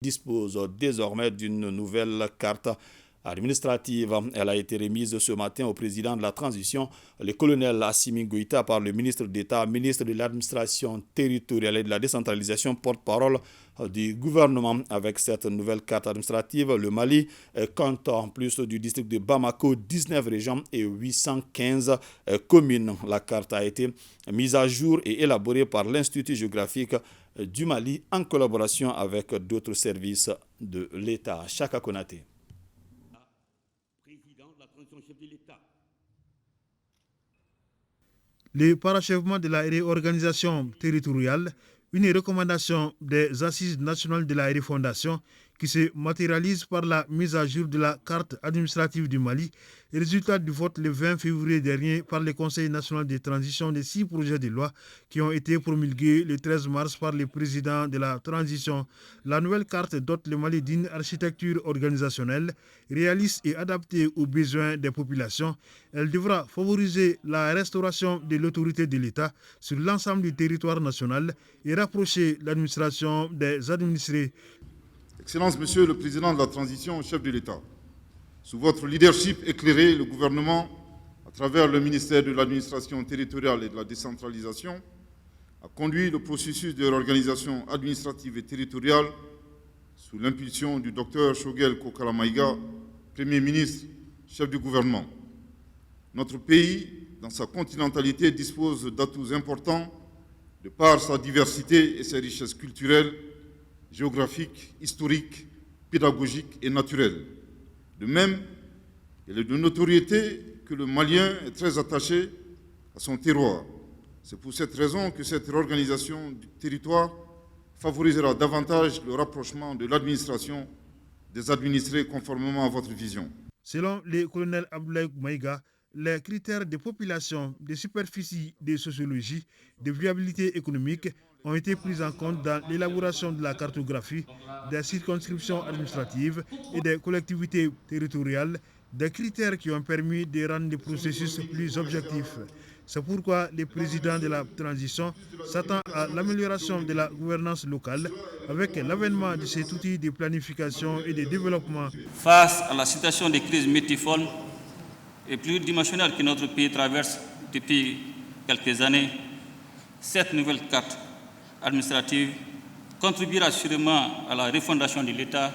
dispose désormais d'une nouvelle carte administrative. Elle a été remise ce matin au président de la transition, le colonel Assimi Goïta, par le ministre d'État, ministre de l'administration territoriale et de la décentralisation, porte-parole du gouvernement. Avec cette nouvelle carte administrative, le Mali compte en plus du district de Bamako 19 régions et 815 communes. La carte a été mise à jour et élaborée par l'Institut géographique du Mali en collaboration avec d'autres services de l'État. Chaka Konaté. Le parachèvement de la réorganisation territoriale, une recommandation des Assises nationales de la refondation qui se matérialise par la mise à jour de la carte administrative du Mali, résultat du vote le 20 février dernier par le Conseil national de transition des 6 projets de loi qui ont été promulgués le 13 mars par le président de la transition. La nouvelle carte dote le Mali d'une architecture organisationnelle réaliste et adaptée aux besoins des populations. Elle devra favoriser la restauration de l'autorité de l'État sur l'ensemble du territoire national et rapprocher l'administration des administrés. Excellence, Monsieur le Président de la Transition, chef de l'État, sous votre leadership éclairé, le gouvernement, à travers le ministère de l'Administration territoriale et de la décentralisation, a conduit le processus de réorganisation administrative et territoriale sous l'impulsion du Dr Choguel Kokala Maïga, Premier ministre, chef du gouvernement. Notre pays, dans sa continentalité, dispose d'atouts importants de par sa diversité et ses richesses culturelles, géographiques, historiques, pédagogiques et naturelles. De même, il est de notoriété que le Malien est très attaché à son terroir. C'est pour cette raison que cette réorganisation du territoire favorisera davantage le rapprochement de l'administration des administrés conformément à votre vision. Selon le colonel Abdoulaye Maïga, les critères de population, de superficie, de sociologie, de viabilité économique ont été pris en compte dans l'élaboration de la cartographie des circonscriptions administratives et des collectivités territoriales, des critères qui ont permis de rendre le processus plus objectif. C'est pourquoi le président de la transition s'attend à l'amélioration de la gouvernance locale avec l'avènement de cet outil de planification et de développement. Face à la situation de crise multiforme et pluridimensionnelle que notre pays traverse depuis quelques années, cette nouvelle carte administrative contribuera sûrement à la refondation de l'État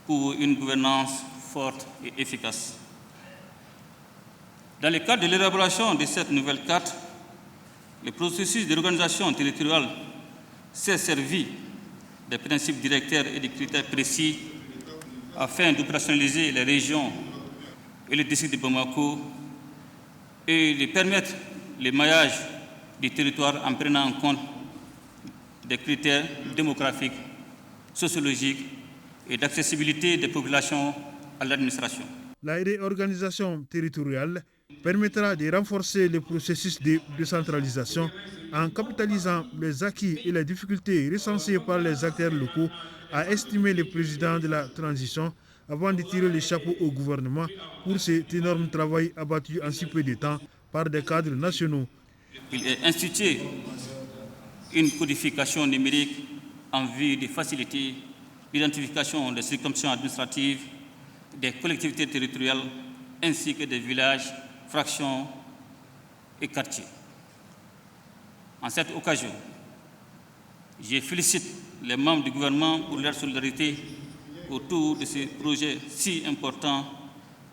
pour une gouvernance forte et efficace. Dans le cadre de l'élaboration de cette nouvelle carte, le processus de l'organisation territoriale s'est servi des principes directeurs et des critères précis afin d'opérationnaliser les régions et les districts de Bamako et de permettre le maillage du territoire en prenant en compte des critères démographiques, sociologiques et d'accessibilité des populations à l'administration. La réorganisation territoriale permettra de renforcer le processus de décentralisation en capitalisant les acquis et les difficultés recensées par les acteurs locaux, a estimé le président de la transition avant de tirer le chapeau au gouvernement pour cet énorme travail abattu en si peu de temps par des cadres nationaux. Il est institué une codification numérique en vue de faciliter l'identification des circonscriptions administratives, des collectivités territoriales ainsi que des villages, fractions et quartiers. En cette occasion, je félicite les membres du gouvernement pour leur solidarité autour de ces projets si importants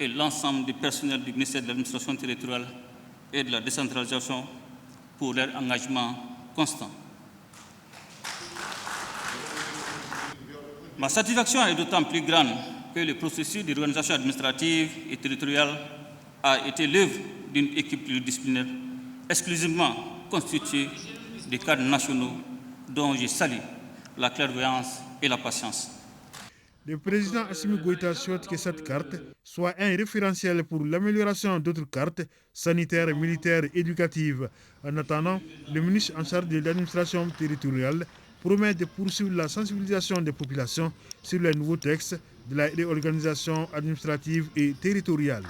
et l'ensemble du personnel du ministère de l'Administration territoriale et de la décentralisation pour leur engagement constant. Ma satisfaction est d'autant plus grande que le processus de l'organisation administrative et territoriale a été l'œuvre d'une équipe pluridisciplinaire exclusivement constituée de cadres nationaux dont je salue la clairvoyance et la patience. Le président Assimi Goïta souhaite que cette carte soit un référentiel pour l'amélioration d'autres cartes sanitaires, militaires, éducatives. En attendant, le ministre en charge de l'administration territoriale promet de poursuivre la sensibilisation des populations sur les nouveaux textes de la réorganisation administrative et territoriale.